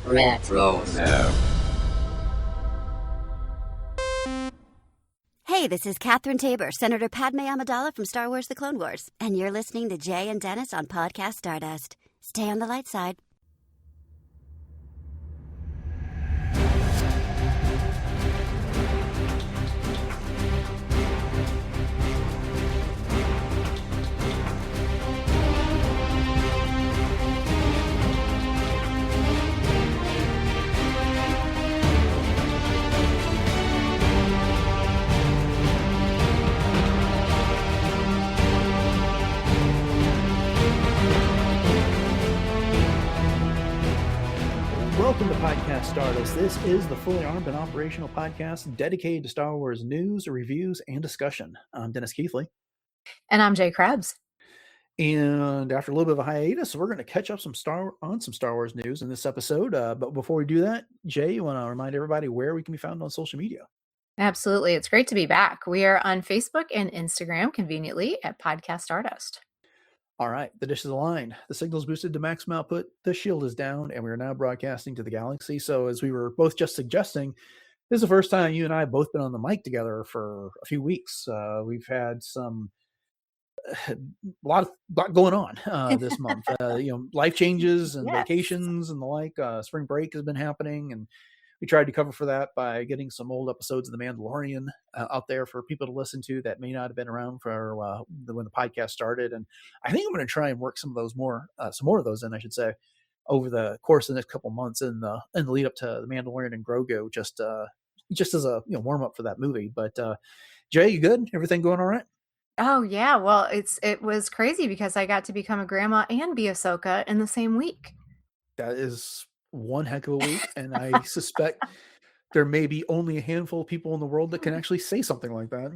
Retro. Hey, this is Catherine Tabor, Senator Padme Amidala from Star Wars The Clone Wars, and you're listening to Jay and Dennis on Podcast Stardust. Stay on the light side. Welcome to Podcast Stardust. This is the fully armed and operational podcast dedicated to Star Wars news, reviews, and discussion. I'm Dennis Keithley. And I'm Jay Krabs. And after a little bit of a hiatus, we're going to catch up some Star Wars news in this episode. But before we do that, Jay, you want to remind everybody where we can be found on social media? Absolutely. It's great to be back. We are on Facebook and Instagram conveniently at Podcast Stardust. All right, the dish is aligned. The signal's boosted to maximum output. The shield is down, and we are now broadcasting to the galaxy. So as we were both just suggesting, this is the first time you and I have both been on the mic together for a few weeks. We've had a lot going on this month. Life changes and vacations and the like. Spring break has been happening, and we tried to cover for that by getting some old episodes of The Mandalorian out there for people to listen to that may not have been around for when the podcast started. And I think I'm going to try and work some more of those in, I should say, over the course of the next couple months in the lead up to The Mandalorian and Grogu, just as a warm up for that movie. But Jay, you good? Everything going all right? Oh yeah, well it was crazy because I got to become a grandma and be Ahsoka in the same week. That is one heck of a week, and I suspect there may be only a handful of people in the world that can actually say something like that.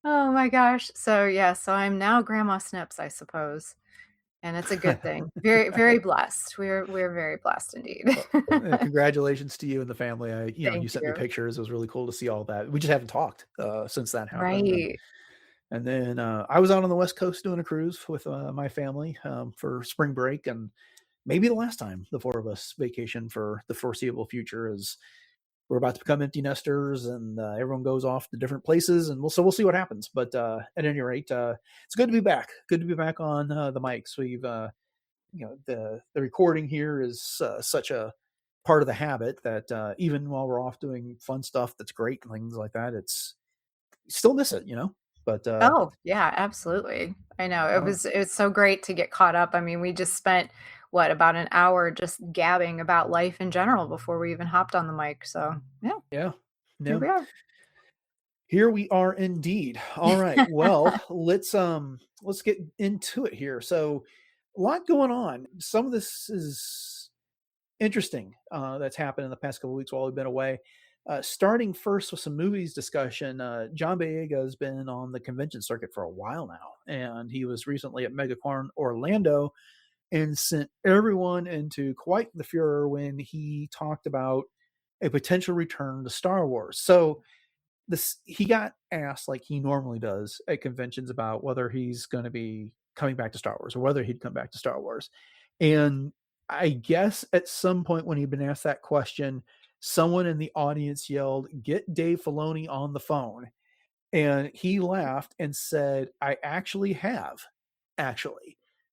Oh my gosh. So I'm now Grandma Snips, I suppose. And it's a good thing. Very, very blessed. We're very blessed indeed. Congratulations to you and the family. You sent me you. pictures. It was really cool to see all that. We just haven't talked since that happened. Right. And then I was out on the West Coast doing a cruise with my family for spring break, and maybe the last time the four of us vacation for the foreseeable future, as we're about to become empty nesters and everyone goes off to different places, and we'll see what happens. But at any rate, it's good to be back. Good to be back on the mics. We've the recording here is such a part of the habit that even while we're off doing fun stuff that's great and things like that, it's still miss it, But oh yeah, absolutely. I know it was so great to get caught up. I mean, we just spent about an hour just gabbing about life in general before we even hopped on the mic. So yeah. Here we are. Here we are indeed. All right. Well, let's get into it here. So a lot going on. Some of this is interesting that's happened in the past couple of weeks while we've been away. Starting first with some movies discussion, John Boyega has been on the convention circuit for a while now, and he was recently at Megacon Orlando and sent everyone into quite the furor when he talked about a potential return to Star Wars. So he got asked, like he normally does at conventions, about whether he's going to be coming back to Star Wars or whether he'd come back to Star Wars. And I guess at some point when he'd been asked that question, someone in the audience yelled, "Get Dave Filoni on the phone." And he laughed and said, "I actually have,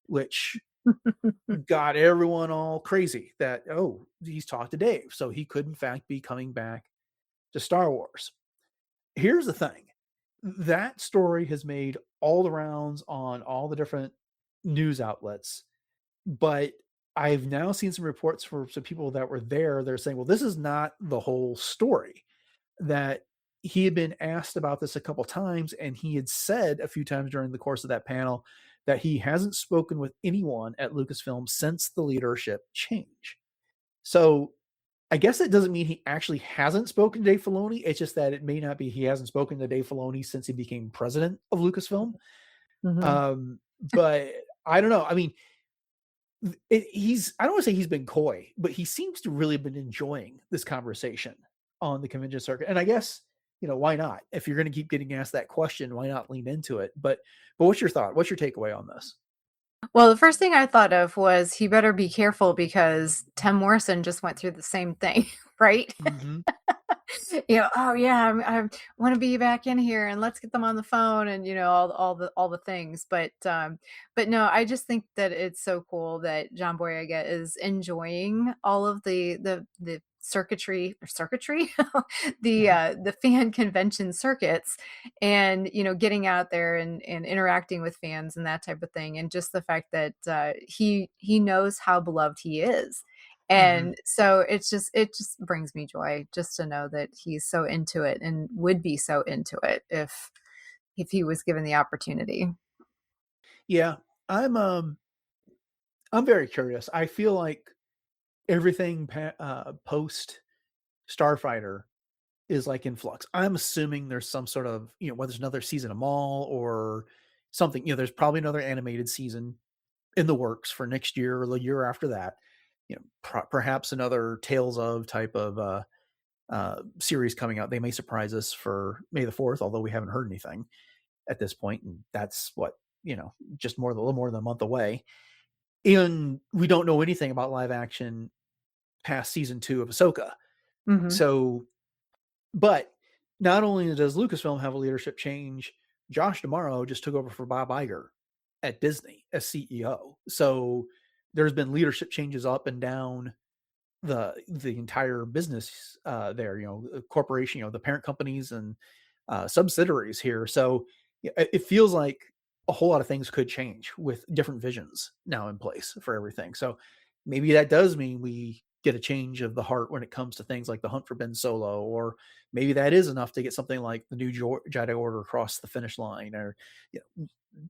which got everyone all crazy that, he's talked to Dave. So he could in fact be coming back to Star Wars. Here's the thing. That story has made all the rounds on all the different news outlets, but I've now seen some reports from some people that were there. They're saying, well, this is not the whole story. That he had been asked about this a couple times, and he had said a few times during the course of that panel that he hasn't spoken with anyone at Lucasfilm since the leadership change. So I guess it doesn't mean he actually hasn't spoken to Dave Filoni. It's just that it may not be he hasn't spoken to Dave Filoni since he became president of Lucasfilm. Mm-hmm. But I don't know. I mean, I don't want to say he's been coy, but he seems to really have been enjoying this conversation on the convention circuit. And I guess, why not? If you're going to keep getting asked that question, why not lean into it? But what's your thought? What's your takeaway on this? Well, the first thing I thought of was he better be careful because Tim Morrison just went through the same thing, right? Mm-hmm. Oh yeah, I want to be back in here and let's get them on the phone and all the things. But no, I just think that it's so cool that John Boyega is enjoying all of the circuitry, the fan convention circuits, and getting out there and interacting with fans and that type of thing, and just the fact that he knows how beloved he is. Mm-hmm. And so it just brings me joy just to know that he's so into it and would be so into it if he was given the opportunity. Yeah, I'm very curious. I feel like everything post Starfighter is like in flux. I'm assuming there's some sort of, whether it's another season of Maul or something, there's probably another animated season in the works for next year or the year after that. Perhaps another Tales of type of series coming out. They may surprise us for May the 4th, although we haven't heard anything at this point, and that's what, just a little more than a month away. And we don't know anything about live action past season 2 of Ahsoka. Hmm. So, but not only does Lucasfilm have a leadership change, Josh D'Amaro just took over for Bob Iger at Disney as CEO. So there's been leadership changes up and down the entire business there, corporation, the parent companies and subsidiaries here. So it feels like a whole lot of things could change with different visions now in place for everything. So maybe that does mean we get a change of the heart when it comes to things like the Hunt for Ben Solo, or maybe that is enough to get something like the new Jedi Order across the finish line. Or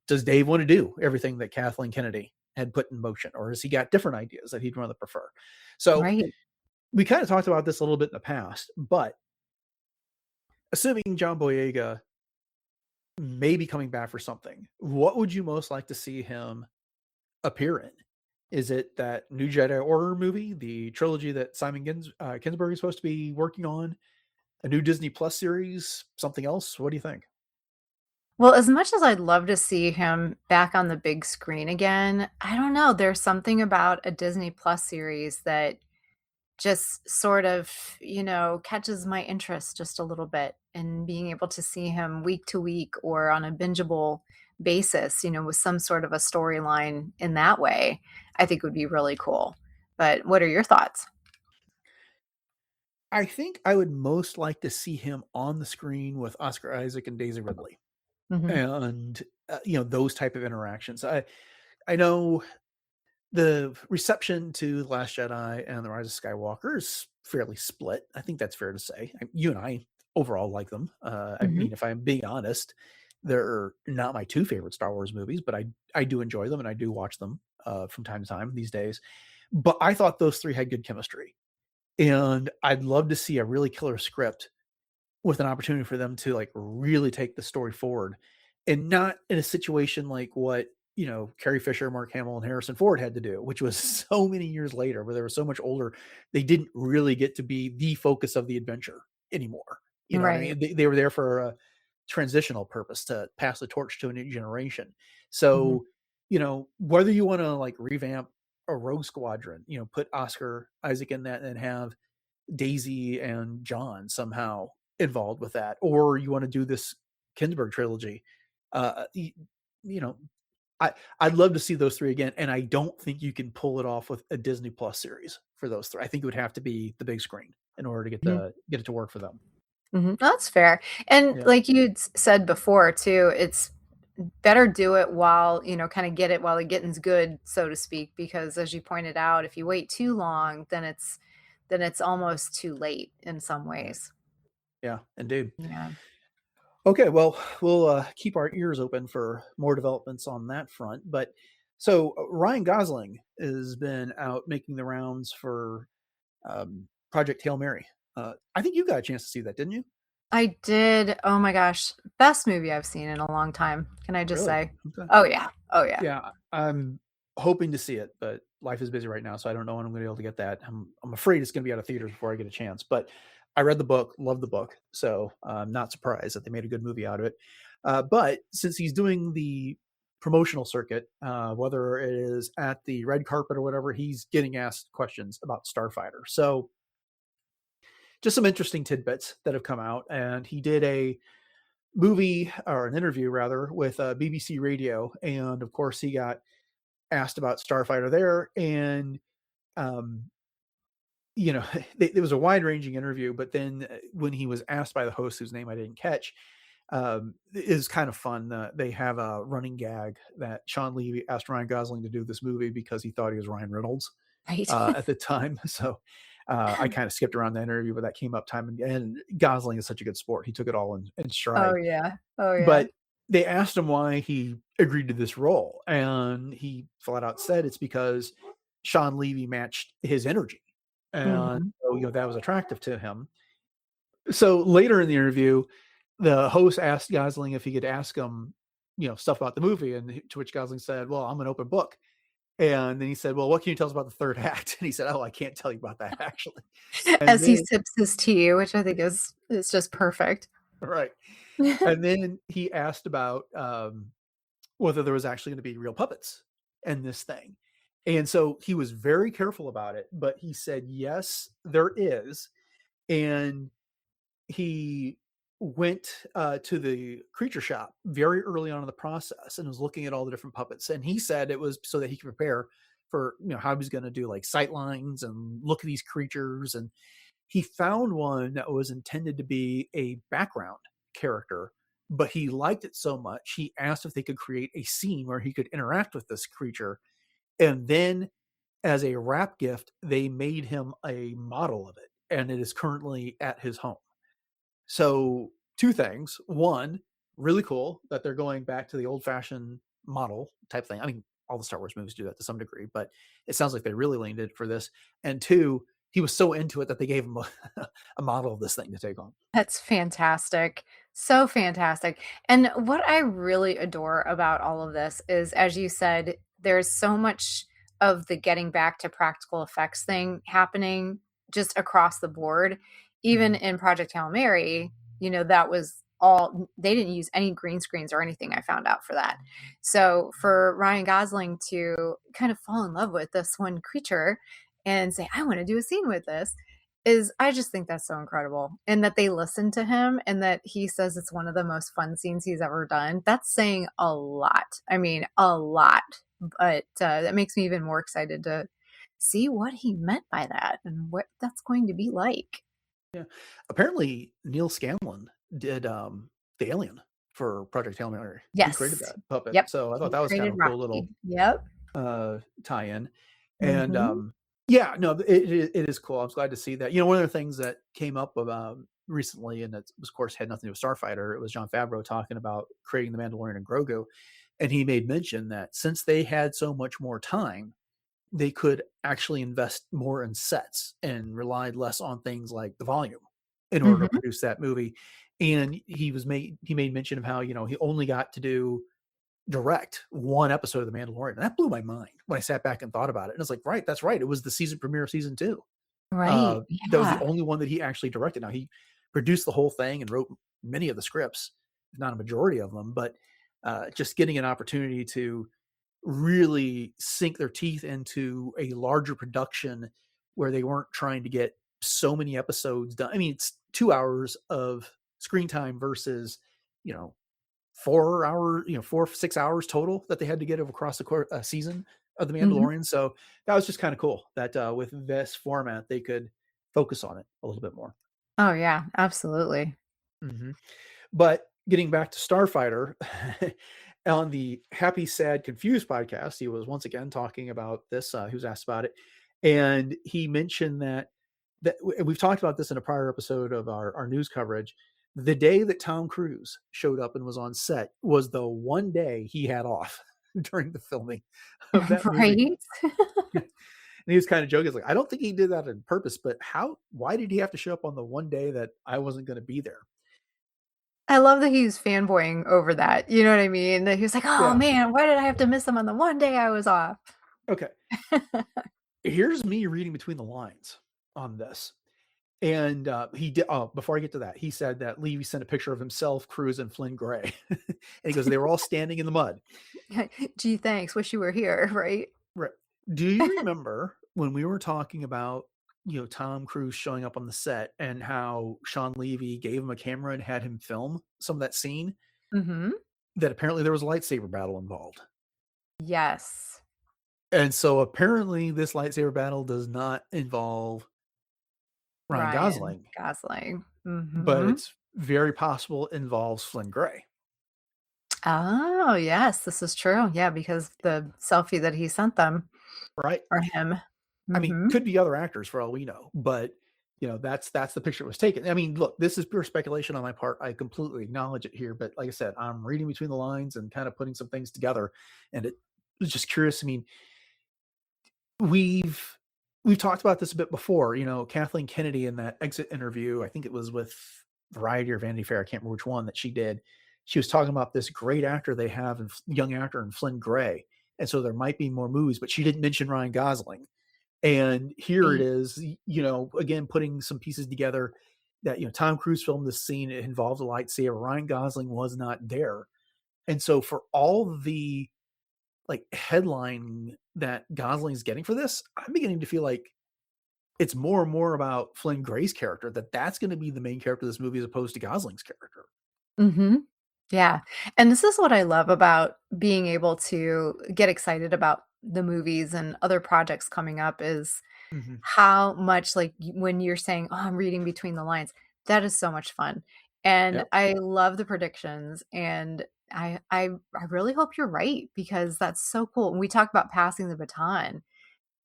does Dave want to do everything that Kathleen Kennedy had put in motion, or has he got different ideas that he'd rather prefer? So Right. we kind of talked about this a little bit in the past, but assuming John Boyega may be coming back for something, what would you most like to see him appear in? Is it that new Jedi Order movie, the trilogy that Simon Kinberg is supposed to be working on, a new Disney Plus series, something else? What do you think? Well, as much as I'd love to see him back on the big screen again, I don't know. There's something about a Disney Plus series that just sort of, catches my interest just a little bit, and being able to see him week to week or on a bingeable basis, with some sort of a storyline in that way, I think would be really cool. But what are your thoughts? I think I would most like to see him on the screen with Oscar Isaac and Daisy Ridley, Hmm. and those type of interactions. I know the reception to The Last Jedi and The Rise of Skywalker is fairly split. I think that's fair to say. You and I overall like them. I Hmm. mean, if I'm being honest, they're not my two favorite Star Wars movies, but I do enjoy them and I do watch them from time to time these days. But I thought those three had good chemistry, and I'd love to see a really killer script with an opportunity for them to like really take the story forward, and not in a situation like what Carrie Fisher, Mark Hamill, and Harrison Ford had to do, which was so many years later, where they were so much older, they didn't really get to be the focus of the adventure anymore. You know what I Right. mean? They were there for a transitional purpose to pass the torch to a new generation. So, whether you want to like revamp a Rogue Squadron, put Oscar Isaac in that and have Daisy and John somehow involved with that, or you want to do this Kindsberg trilogy, you, you know, I'd love to see those three again, and I don't think you can pull it off with a Disney Plus series for those three. I think it would have to be the big screen in order to get it to work for them. Mhm. That's fair. And Yeah, like you'd said before too, it's better do it while, kind of get it while the getting's good, so to speak, because as you pointed out, if you wait too long, then it's almost too late in some ways. yeah, indeed. Yeah. Okay, well, we'll keep our ears open for more developments on that front. But so Ryan Gosling has been out making the rounds for Project Hail Mary. I think you got a chance to see that, didn't you? I did. Oh my gosh. Best movie I've seen in a long time. Can I just Really? say? Okay. Oh yeah. Oh yeah. Yeah, I'm hoping to see it, but life is busy right now, so I don't know when I'm going to be able to get that. I'm afraid it's going to be out of theaters before I get a chance. But I read the book, love the book, so I'm not surprised that they made a good movie out of it. But since he's doing the promotional circuit, whether it is at the red carpet or whatever, he's getting asked questions about Starfighter. So just some interesting tidbits that have come out. And he did a movie, or an interview rather, with BBC Radio. And of course, he got asked about Starfighter there. And, it was a wide ranging interview. But then when he was asked by the host, whose name I didn't catch, is kind of fun. They have a running gag that Sean Levy asked Ryan Gosling to do this movie because he thought he was Ryan Reynolds Right. at the time. So I kind of skipped around the interview, but that came up time and again. Gosling is such a good sport. He took it all in stride. Oh yeah. Oh yeah. But they asked him why he agreed to this role. And he flat out said it's because Sean Levy matched his energy. And Mhm. so, that was attractive to him. So later in the interview, the host asked Gosling if he could ask him, stuff about the movie. And to which Gosling said, well, I'm an open book. And then he said, well, what can you tell us about the third act? And he said, oh, I can't tell you about that actually. And As he then, sips his tea, which I think is just perfect. right. And then he asked about whether there was actually going to be real puppets in this thing. And so he was very careful about it, but he said, yes, there is. And he went to the creature shop very early on in the process and was looking at all the different puppets. And he said it was so that he could prepare for, how he was going to do like sight lines and look at these creatures. And he found one that was intended to be a background character, but he liked it so much, he asked if they could create a scene where he could interact with this creature. And then as a wrap gift, they made him a model of it. And it is currently at his home. So two things. One, really cool that they're going back to the old fashioned model type thing. I mean, all the Star Wars movies do that to some degree, but it sounds like they really leaned in for this. And two, he was so into it that they gave him a model of this thing to take on. That's fantastic. So fantastic. And what I really adore about all of this is, as you said, there's so much of the getting back to practical effects thing happening just across the board. Even in Project Hail Mary, that was all, they didn't use any green screens or anything, I found out for that. So for Ryan Gosling to kind of fall in love with this one creature and say, I want to do a scene with this, I just think that's so incredible. And that they listened to him and that he says it's one of the most fun scenes he's ever done. That's saying a lot. I mean, a lot. But that makes me even more excited to see what he meant by that and what that's going to be like. Yeah. Apparently Neil Scanlon did the alien for Project Hail Mary. He created Yes. that puppet. Yep. So I thought He that was kind created of a cool Rocky. little Yep. tie-in. And Mhm. yeah, no, it is cool. I was glad to see that. One of the things that came up about recently, and it of course had nothing to do with Starfighter, it was Jon Favreau talking about creating the Mandalorian and Grogu. And he made mention that since they had so much more time, they could actually invest more in sets and relied less on things like the volume in order to Mhm. produce that movie. And he made mention of how, he only got to direct one episode of The Mandalorian. And that blew my mind when I sat back and thought about it. And it's like, right, that's right. It was the season premiere of season 2. Right. That was the Yeah. only one that he actually directed. Now he produced the whole thing and wrote many of the scripts, if not a majority of them, but just getting an opportunity to really sink their teeth into a larger production where they weren't trying to get so many episodes done. I mean, it's 2 hours of screen time versus, 4 hours, 6 hours total that they had to get across a season of The Mhm. Mandalorian. So that was just kind of cool that with this format, they could focus on it a little bit more. Oh, yeah. Absolutely. Mhm. But getting back to Starfighter, on the Happy, Sad, Confused podcast, he was once again talking about this. He was asked about it, and he mentioned that we've talked about this in a prior episode of our news coverage. The day that Tom Cruise showed up and was on set was the one day he had off during the filming of that movie. Right? And he was kind of joking. He's like, I don't think he did that on purpose, but why did he have to show up on the one day that I wasn't going to be there? I love that he's fanboying over that, you know what I mean? That he was like, "Oh, Yeah. man, why did I have to miss him on the one day I was off?" Okay. Here's me reading between the lines on this. And he did. Oh, before I get to that, he said that Levy sent a picture of himself, Cruz, and Flynn Gray, and he goes, they were all standing in the mud. Gee, thanks. Wish you were here, right? Right. Do you remember when we were talking about, Tom Cruise showing up on the set and how Sean Levy gave him a camera and had him film some of that scene? Mm-hmm. That apparently there was a lightsaber battle involved. Yes. And so apparently this lightsaber battle does not involve Ryan Ryan Gosling, Gosling. but Mm-hmm. it's very possible it involves Flynn Gray. Oh, yes, this is true. Yeah, because the selfie that he sent them Right. or him. I mean, Mm-hmm. could be other actors for all we know, but that's the picture it was taken. I mean, look, this is pure speculation on my part. I completely acknowledge it here, but like I said, I'm reading between the lines and kind of putting some things together, and it was just curious. I mean, we've talked about this a bit before. Kathleen Kennedy in that exit interview, I think it was with Variety or Vanity Fair, I can't remember which one that she did. She was talking about this great actor they have, and young actor in Flynn Gray, and so there might be more movies, but she didn't mention Ryan Gosling. And here it is, again, putting some pieces together that, Tom Cruise filmed this scene. It involved a lightsaber. Ryan Gosling was not there. And so for all the headline that Gosling's getting for this, I'm beginning to feel like it's more and more about Flynn Gray's character, that's going to be the main character of this movie as opposed to Gosling's character. Mm-hmm. Yeah. And this is what I love about being able to get excited about the movies and other projects coming up is Mm-hmm. how much when you're saying, "Oh, I'm reading between the lines," that is so much fun. And Yep. I love the predictions, and I really hope you're right because that's so cool. And we talk about passing the baton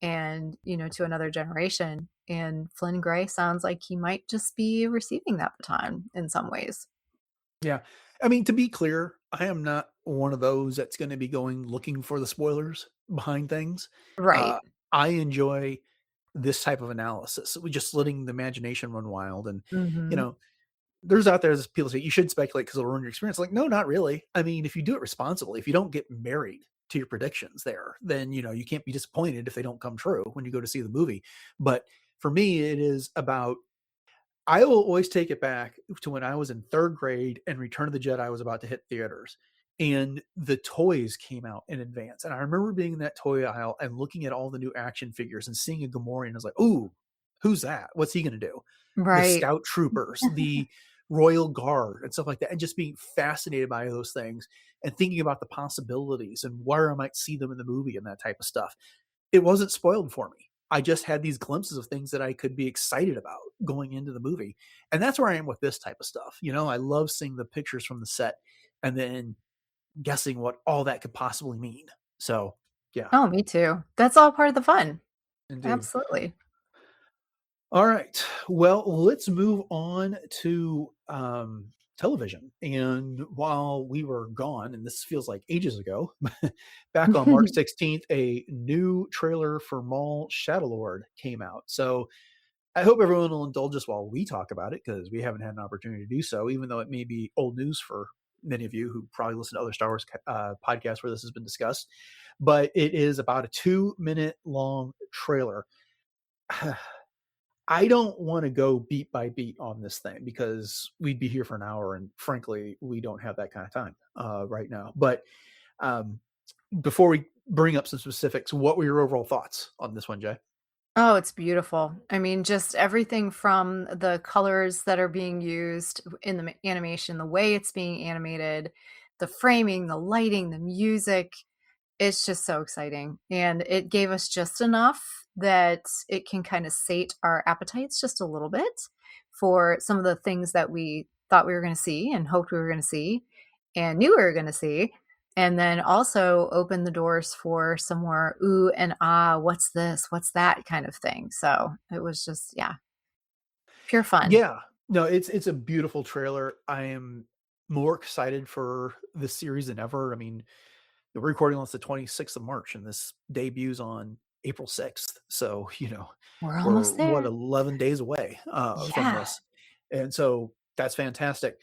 and, to another generation, and Flynn Gray sounds like he might just be receiving that baton in some ways. Yeah. I mean, to be clear, I am not one of those that's going to be going looking for the spoilers behind things. Right. Uh, I enjoy this type of analysis. We just letting the imagination run wild. And, you Mhm. know, there's out there, people say you should speculate because it'll ruin your experience. Like, no, not really. I mean, if you do it responsibly, if you don't get married to your predictions there, then, you can't be disappointed if they don't come true when you go to see the movie. But for me, it is about, I will always take it back to when I was in third grade and Return of the Jedi was about to hit theaters, and the toys came out in advance. And I remember being in that toy aisle and looking at all the new action figures and seeing a Gamorrean. I was like, "Ooh, who's that? What's he going to do?" The Right. Scout Troopers, the Royal Guard, and stuff like that, and just being fascinated by those things and thinking about the possibilities and where I might see them in the movie and that type of stuff. It wasn't spoiled for me. I just had these glimpses of things that I could be excited about going into the movie. And that's where I am with this type of stuff. I love seeing the pictures from the set and then guessing what all that could possibly mean. So, yeah, Oh, me too. That's all part of the fun. indeed. Absolutely. All right. Well, let's move on to television. And while we were gone, and this feels like ages ago, back on March 16th, a new trailer for Maul Shadowlord came out. So I hope everyone will indulge us while we talk about it because we haven't had an opportunity to do so, even though it may be old news for many of you who probably listen to other Star Wars podcasts where this has been discussed. But it is about a 2-minute long trailer. I don't want to go beat by beat on this thing because we'd be here for an hour, and frankly, we don't have that kind of time right now. But um, before we bring up some specifics, what were your overall thoughts on this one, Jay? Oh, it's beautiful. I mean, just everything from the colors that are being used in the animation, the way it's being animated, the framing, the lighting, the music. It's just so exciting. And it gave us just enough that it can kind of sate our appetites just a little bit for some of the things that we thought we were going to see and hoped we were going to see and knew we were going to see. And then also open the doors for some more ooh and ah, what's this? What's that kind of thing. So it was just, yeah, pure fun. Yeah, no, it's a beautiful trailer. I am more excited for this series than ever. I mean, we're recording on the 26th of March, and this debuts on April 6th. So, We're we're almost what there. 11 days away from Yeah. this, and so that's fantastic.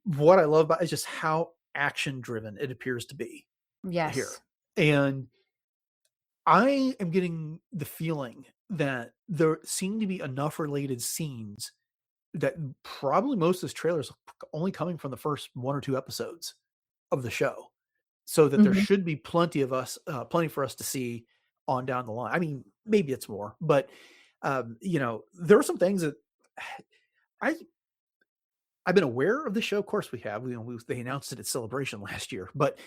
What I love about it is just how action driven it appears to be here, Yes. and I am getting the feeling that there seem to be enough related scenes that probably most of this trailer is only coming from the first 1 or 2 episodes of the show, so that there Mhm. should be plenty for us to see on down the line. I mean, maybe it's more, but, there are some things that I I've been aware of the show. Of course we have. They announced it at Celebration last year, but,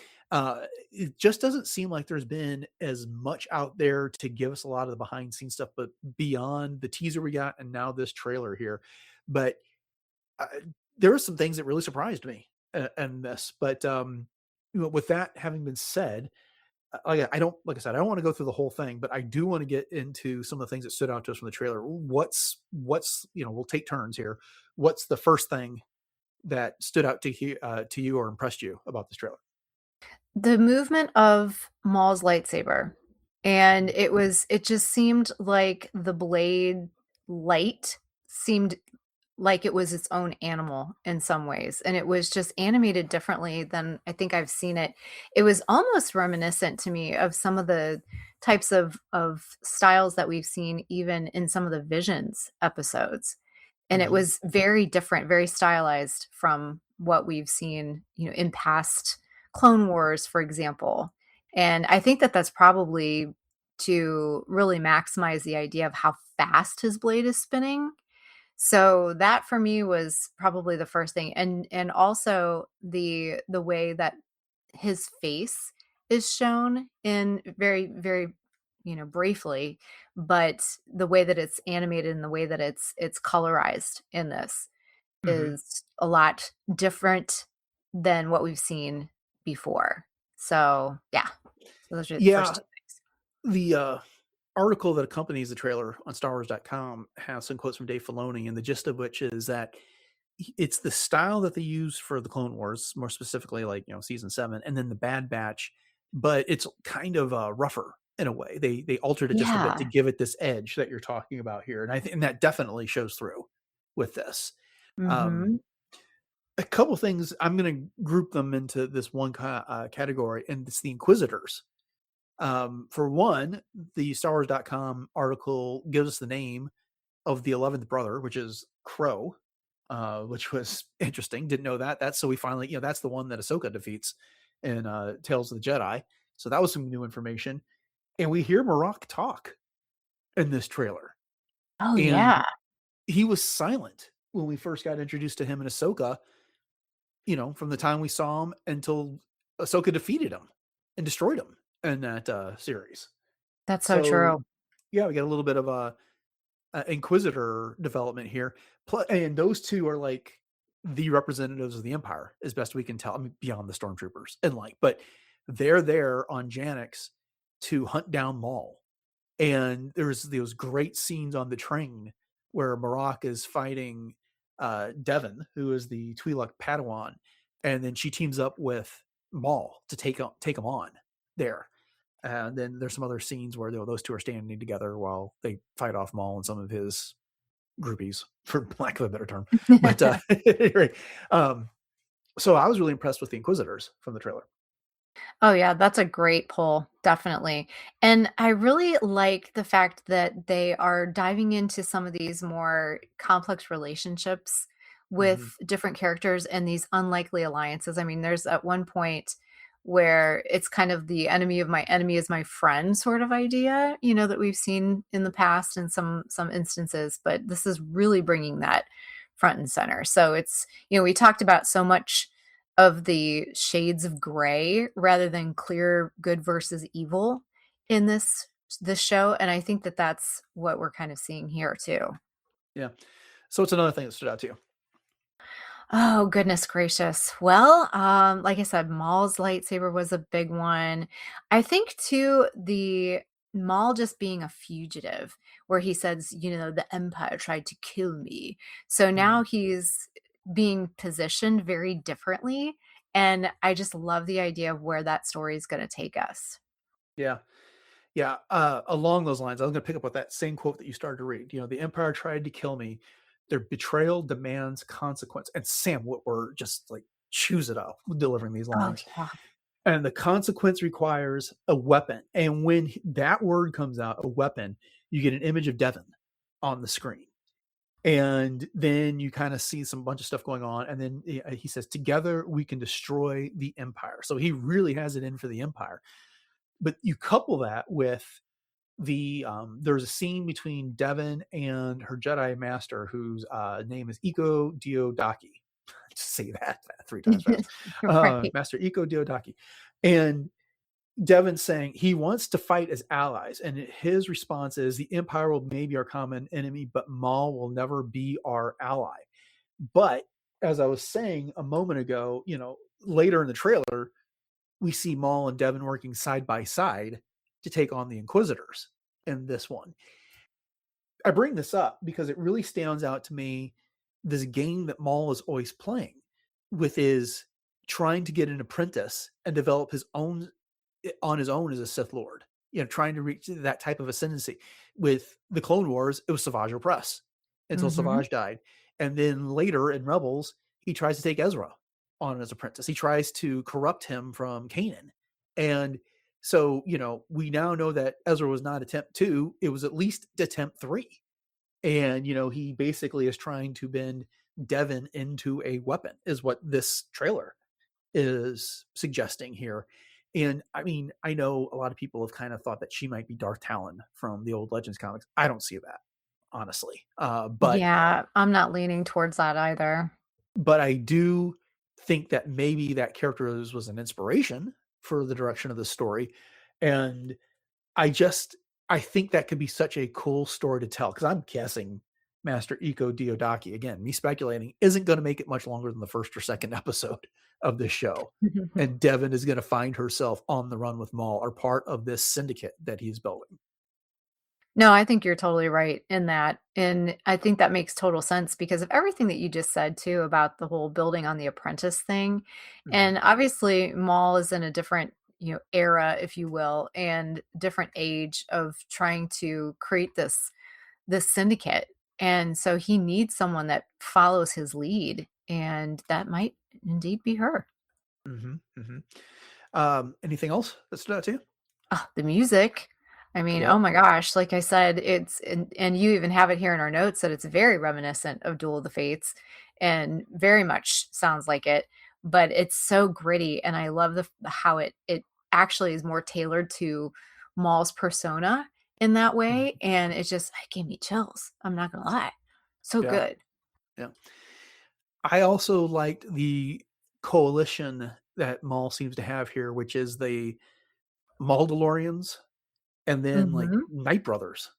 it just doesn't seem like there's been as much out there to give us a lot of the behind scenes stuff, but beyond the teaser we got and now this trailer here. But, uh, there were some things that really surprised me, in this, but, with that having been said, I don't like I said, I don't wanna go through the whole thing, but I do wanna get into some of the things that stood out to us from the trailer. We'll take turns here. What's the first thing that stood out to you or impressed you about this trailer? The movement of Maul's lightsaber, and it just seemed like the blade light seemed like it was its own animal in some ways, and it was just animated differently than I think I've seen it. It was almost reminiscent to me of some of the types of styles that we've seen even in some of the Visions episodes, and it Mhm. was very different, very stylized from what we've seen, in past Clone Wars, for example. And I think that that's probably to really maximize the idea of how fast his blade is spinning. So that for me was probably the first thing, and also the way that his face is shown in very, very, briefly, but the way that it's animated and the way that it's colorized in this Mhm. is a lot different than what we've seen before. So, yeah. So those are the Yeah, first 2 things. the, article that accompanies the trailer on StarWars.com has some quotes from Dave Filoni, and the gist of which is that it's the style that they use for the Clone Wars, more specifically, like, season 7, and then the Bad Batch, but it's kind of, rougher in a way. They altered it just a bit to Yeah. give it this edge that you're talking about here, and I think and that definitely shows through with this. Um, Mhm. a couple things, I'm gonna group them into this one category, and it's the Inquisitors. For one, the StarWars.com article gives us the name of the 11th brother, which is Crow, which was interesting. Didn't know that. That's so we finally, that's the one that Ahsoka defeats in Tales of the Jedi. So that was some new information. And we hear Marok talk in this trailer. Oh, And yeah. he was silent when we first got introduced to him in Ahsoka, from the time we saw him until Ahsoka defeated him and destroyed him in that series. That's so So, true. yeah, we got a little bit of a Inquisitor development here. And those two are like the representatives of the Empire, as best we can tell. I mean, beyond the stormtroopers and but they're there on Janix to hunt down Maul. And there's those great scenes on the train where Marok is fighting Devon, who is the Twi'lek Padawan, and then she teams up with Maul to take him on there. And then there's some other scenes where those two are standing together while they fight off Maul and some of his groupies, for lack of a better term. But anyway, um, so I was really impressed with the Inquisitors from the trailer. Oh, yeah, that's a great pull, definitely. And I really like the fact that they are diving into some of these more complex relationships with Hmm. different characters and these unlikely alliances. I mean, there's at one point where it's kind of the enemy of my enemy is my friend sort of idea, that we've seen in the past in some instances, but this is really bringing that front and center. So it's, we talked about so much of the shades of gray rather than clear good versus evil in this show, and I think that that's what we're kind of seeing here too. Yeah. So it's another thing that stood out to you. Oh, goodness gracious. Well, like I said, Maul's lightsaber was a big one. I think too the Maul just being a fugitive, where he says, the Empire tried to kill me. So now Mhm. he's being positioned very differently. And I just love the idea of where that story is going to take us. Yeah. Yeah. Along those lines, I was going to pick up with that same quote that you started to read. The Empire tried to kill me. Their betrayal demands consequence. And Sam Witwer just like chews it up delivering these Oh, lines. yeah. And the consequence requires a weapon. And when that word comes out, a weapon, you get an image of Devin on the screen. And then you kind of see some bunch of stuff going on. And then he says, together we can destroy the Empire. So he really has it in for the Empire. But you couple that with there's a scene between Devin and her Jedi master, whose name is Iko Diodaki. Just say that 3 times fast. Right. Master Iko Diodaki. And Devin saying he wants to fight as allies, and his response is the Empire will maybe our common enemy, but Maul will never be our ally. But as I was saying a moment ago, later in the trailer, we see Maul and Devin working side by side to take on the Inquisitors in this one. I bring this up because it really stands out to me, this game that Maul is always playing with is trying to get an apprentice and develop his own on his own as a Sith Lord, trying to reach that type of ascendancy. With the Clone Wars, it was Savage Opress until Savage died. And then later in Rebels, he tries to take Ezra on as apprentice. He tries to corrupt him from Kanan. And so, we now know that Ezra was not attempt 2, it was at least attempt 3. And, he basically is trying to bend Devin into a weapon, is what this trailer is suggesting here. And I mean, I know a lot of people have kind of thought that she might be Darth Talon from the old Legends comics. I don't see that, honestly. But yeah, I'm not leaning towards that either. But I do think that maybe that character was an inspiration for the direction of the story. And I think that could be such a cool story to tell, because I'm guessing Master Iko Diodaki, again, me speculating, isn't going to make it much longer than the first or second episode of this show. And Devin is going to find herself on the run with Maul, or part of this syndicate that he's building. No, I think you're totally right in that. And I think that makes total sense because of everything that you just said too about the whole building on the apprentice thing. And obviously Maul is in a different, era, if you will, and different age of trying to create this syndicate. And so he needs someone that follows his lead, and that might indeed be her. Anything else that stood out to you? Oh, the music. I mean, oh my gosh, like I said, it's, and you even have it here in our notes that it's very reminiscent of Duel of the Fates and very much sounds like it, but it's so gritty. And I love how it actually is more tailored to Maul's persona in that way. And it gave me chills. I'm not going to lie. So good. Yeah. I also liked the coalition that Maul seems to have here, which is the Mauldalorians and then like Night Brothers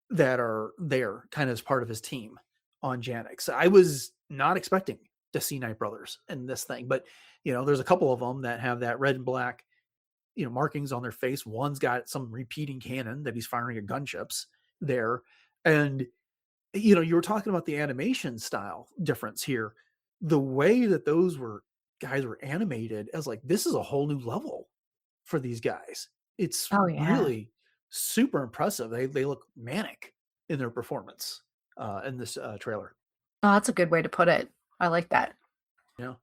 that are there kind of as part of his team on Janix. I was not expecting to see Night Brothers in this thing, but there's a couple of them that have that red and black, markings on their face. One's got some repeating cannon that he's firing at gunships there. And, you were talking about the animation style difference here. The way that those guys were animated, I was like, this is a whole new level for these guys. It's really super impressive. They look manic in their performance in this trailer. Oh, that's a good way to put it. I like that. Yeah.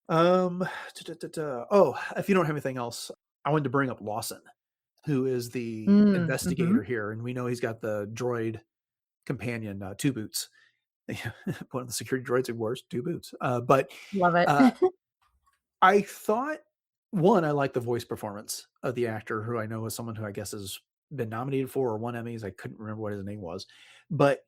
Oh, if you don't have anything else, I wanted to bring up Lawson, who is the investigator here, and we know he's got the droid companion, Two Boots. One of the security droids he wears 2 boots. But love it. I thought, one, I like the voice performance of the actor, who I know is someone who I guess has been nominated for or won Emmys. I couldn't remember what his name was, but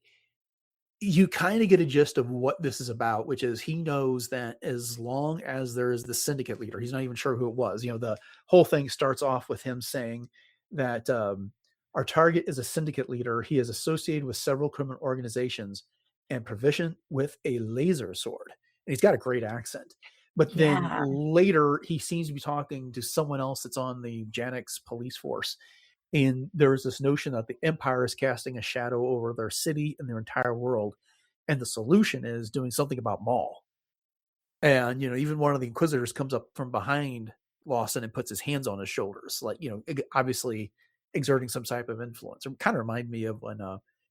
you kind of get a gist of what this is about, which is he knows that as long as there is the syndicate leader, he's not even sure who it was. The whole thing starts off with him saying that our target is a syndicate leader. He is associated with several criminal organizations and proficient with a laser sword. And he's got a great accent. But then later he seems to be talking to someone else that's on the Janix police force. And there's this notion that the Empire is casting a shadow over their city and their entire world. And the solution is doing something about Maul. And, even one of the Inquisitors comes up from behind Lawson and puts his hands on his shoulders, like, obviously exerting some type of influence. It kind of reminded me of when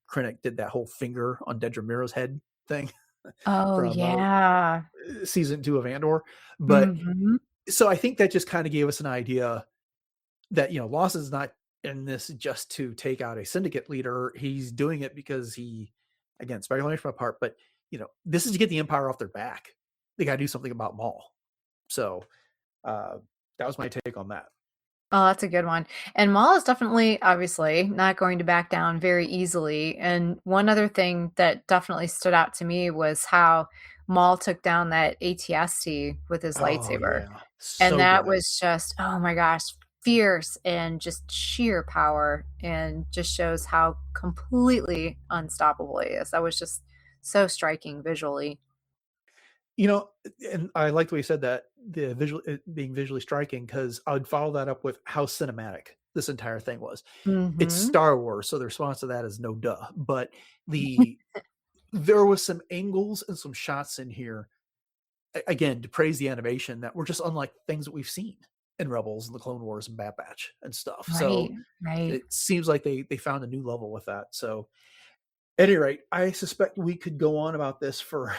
Krennic did that whole finger on Dedra Miro's head thing. Oh, from, season 2 of Andor. But so I think that just kind of gave us an idea that, Lawson's not in this just to take out a syndicate leader. He's doing it because he, again, speculation apart, but this is to get the Empire off their back. They got to do something about Maul. So that was my take on that. Oh, that's a good one. And Maul is definitely, obviously, not going to back down very easily. And one other thing that definitely stood out to me was how Maul took down that ATST with his lightsaber. Yeah. And So that good. was just, oh my gosh, fierce and just sheer power, and just shows how completely unstoppable he is. That was just so striking visually. And I like the way you said that, the visual being visually striking, because I would follow that up with how cinematic this entire thing was. It's Mm-hmm. Star Wars, so the response to that is no duh. But there was some angles and some shots in here, again, to praise the animation, that were just unlike things that we've seen in Rebels and the Clone Wars and Bad Batch and stuff. Right, So right. it seems like they found a new level with that. So at any rate, I suspect we could go on about this for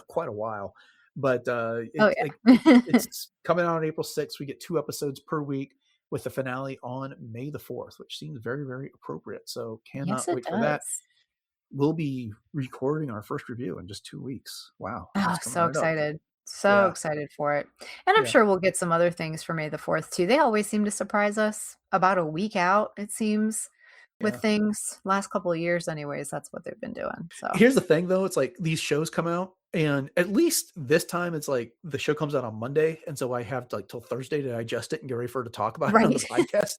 quite a while, but Oh, yeah. it's coming out on April 6th. We get 2 episodes per week with the finale on May the 4th, which seems very, very appropriate. So Yes, cannot it wait for that. does. We'll be recording our first review in just 2 weeks. Wow, Oh, that's coming so right up. excited. So Yeah, excited for it. And I'm yeah, sure we'll get some other things for May the 4th too. They always seem to surprise us about a week out, it seems, with yeah. things. Last couple of years anyways, that's what they've been doing. So Here's the thing, though. It's like these shows come out, and at least this time, it's like the show comes out on Monday, and so I have like till Thursday to digest it and get ready for it to talk about it on the right. podcast.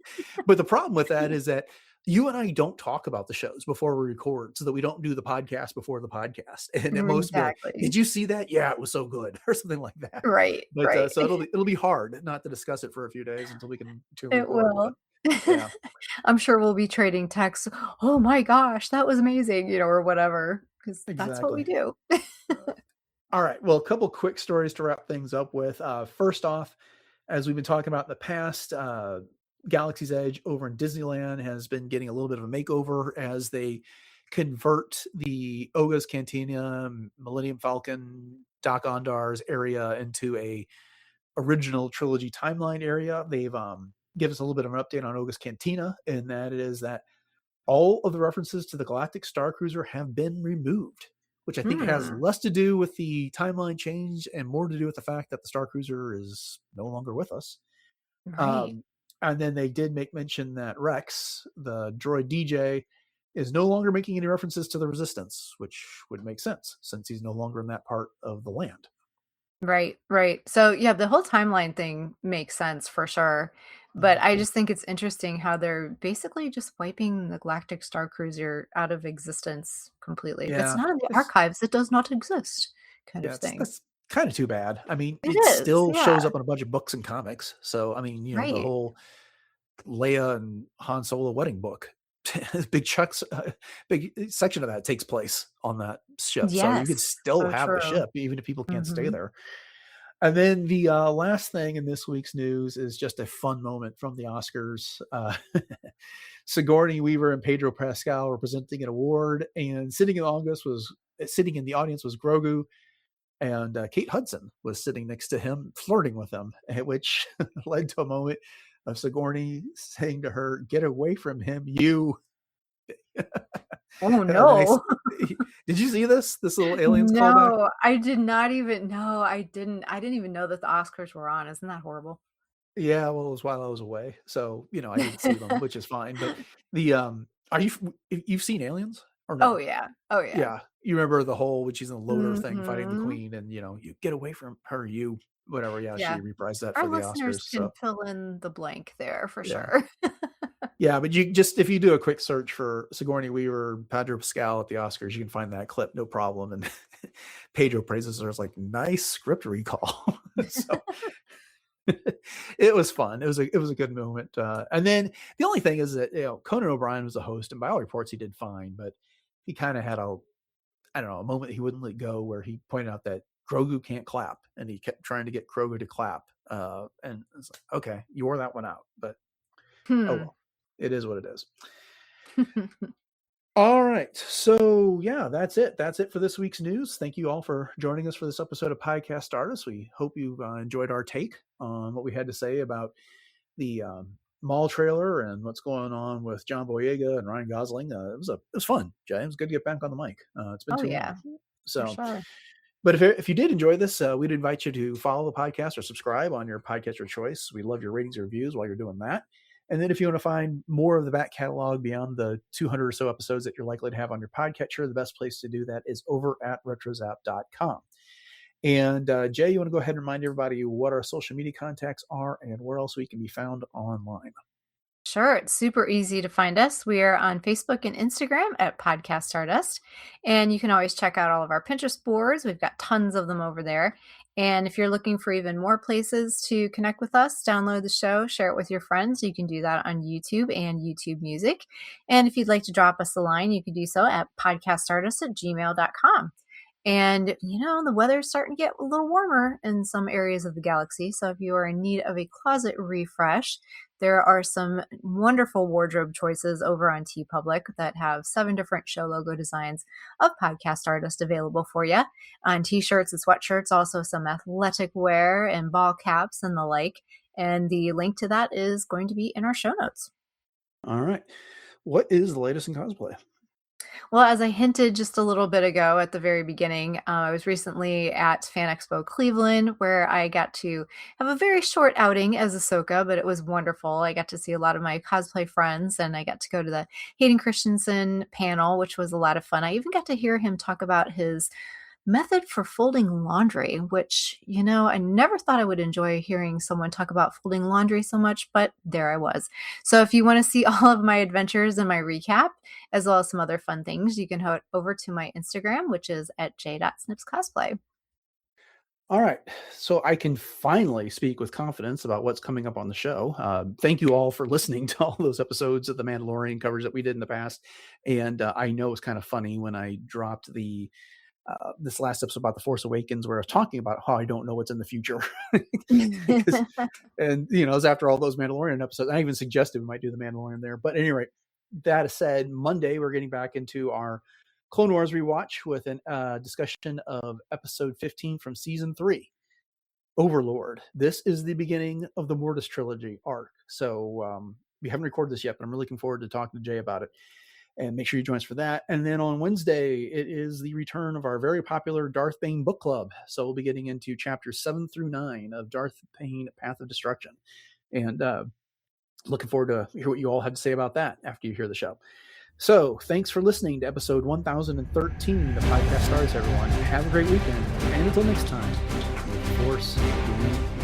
But the problem with that is that you and I don't talk about the shows before we record, so that we don't do the podcast before the podcast. And at most, be like, Exactly. "Did you see that? Yeah, it was so good," or something like that. Right, But right. so it'll be hard not to discuss it for a few days until we can to It record. But will. yeah, I'm sure we'll be trading texts. Oh my gosh, that was amazing, or whatever, because that's what we exactly. do. All right. Well, a couple quick stories to wrap things up with. First off, as we've been talking about in the past, Galaxy's Edge over in Disneyland has been getting a little bit of a makeover as they convert the Oga's Cantina, Millennium Falcon, Doc Ondar's area into a original trilogy timeline area. They've given us a little bit of an update on Oga's Cantina, and that is that all of the references to the Galactic Star Cruiser have been removed, which I think has Hmm. less to do with the timeline change and more to do with the fact that the Star Cruiser is no longer with us. Right. Um, and then they did make mention that Rex, the droid DJ, is no longer making any references to the Resistance, which would make sense since he's no longer in that part of the land. Right, right. So, yeah, the whole timeline thing makes sense for sure. But I just think it's interesting how they're basically just wiping the Galactic Star Cruiser out of existence completely. If it's Yeah, not in the it's archives, it does not exist, kind of yeah, it's thing. that's kind of too bad. I mean, It it is, still yeah, shows up in a bunch of books and comics. So, I mean, the right. whole Leia and Han Solo wedding book. big chunks, big section of that takes place on that ship. So you could Yes, still so have the true. ship, even if people can't stay Mhm. there. And then the last thing in this week's news is just a fun moment from the Oscars. Sigourney Weaver and Pedro Pascal were presenting an award, and sitting in the audience was Grogu, and Kate Hudson was sitting next to him, flirting with him, which led to a moment of Sigourney saying to her, "Get away from him, you." Oh, A nice. no. Did you see this little aliens callback? No, I did not even no, I didn't even know that the Oscars were on. Isn't that horrible? Yeah, well, it was while I was away, so I didn't see them, which is fine. But the are you you've seen Aliens or Oh, no? yeah. Oh, yeah. Yeah, you remember the whole when she's in the loader thing fighting the Mhm. queen, and you get away from her, you whatever. Yeah, Yeah. she reprised that Our for the listeners Oscars. can So fill in the blank there for yeah, sure. yeah. But you just if you do a quick search for Sigourney Weaver, Pedro Pascal at the Oscars, you can find that clip, no problem. And Pedro praises her as like nice script recall. So it was fun. It was a good moment. And then the only thing is that Conan O'Brien was the host, and by all reports he did fine, but he kind of had I don't know, a moment he wouldn't let go where he pointed out that Grogu can't clap, and he kept trying to get Grogu to clap. And it's like, okay, you wore that one out, but oh Hmm. well, it is what it is. All right. So, yeah, that's it. That's it for this week's news. Thank you all for joining us for this episode of Podcast Stardust. We hope you enjoyed our take on what we had to say about the mall trailer and what's going on with John Boyega and Ryan Gosling. It was fun, Jay. It was good to get back on the mic. It's been too long. For So, sure. but if you did enjoy this, we'd invite you to follow the podcast or subscribe on your podcast of choice. We love your ratings and reviews while you're doing that. And then if you want to find more of the back catalog beyond the 200 or so episodes that you're likely to have on your podcatcher, the best place to do that is over at retrozap.com. And Jay, you want to go ahead and remind everybody what our social media contacts are and where else we can be found online? Sure. It's super easy to find us. We are on Facebook and Instagram at Podcast Stardust. And you can always check out all of our Pinterest boards. We've got tons of them over there. And if you're looking for even more places to connect with us, download the show, share it with your friends. You can do that on YouTube and YouTube Music. And if you'd like to drop us a line, you can do so at podcaststardust@gmail.com. And, the weather's starting to get a little warmer in some areas of the galaxy. So if you are in need of a closet refresh, there are some wonderful wardrobe choices over on TeePublic that have 7 different show logo designs of Podcast Stardust available for you on t-shirts and sweatshirts, also some athletic wear and ball caps and the like. And the link to that is going to be in our show notes. All right. What is the latest in cosplay? Well, as I hinted just a little bit ago at the very beginning, I was recently at Fan Expo Cleveland, where I got to have a very short outing as Ahsoka, but it was wonderful. I got to see a lot of my cosplay friends, and I got to go to the Hayden Christensen panel, which was a lot of fun. I even got to hear him talk about his method for folding laundry, which, I never thought I would enjoy hearing someone talk about folding laundry so much, but there I was. So if you want to see all of my adventures and my recap, as well as some other fun things, you can head over to my Instagram, which is at j.snipscosplay. All right. So I can finally speak with confidence about what's coming up on the show. Thank you all for listening to all those episodes of the Mandalorian coverage that we did in the past. And I know it's kind of funny when I dropped this last episode about The Force Awakens, where I was talking about how I don't know what's in the future. And, it was after all those Mandalorian episodes. I even suggested we might do the Mandalorian there. But anyway, that said, Monday, we're getting back into our Clone Wars rewatch with a discussion of episode 15 from season 3, Overlord. This is the beginning of the Mortis trilogy arc. So we haven't recorded this yet, but I'm really looking forward to talking to Jay about it. And make sure you join us for that. And then on Wednesday, it is the return of our very popular Darth Bane book club. So we'll be getting into chapters 7 through 9 of Darth Bane, Path of Destruction. And looking forward to hear what you all have to say about that after you hear the show. So thanks for listening to episode 1013 of Podcast Stardust, everyone. Have a great weekend. And until next time, may the Force be with you.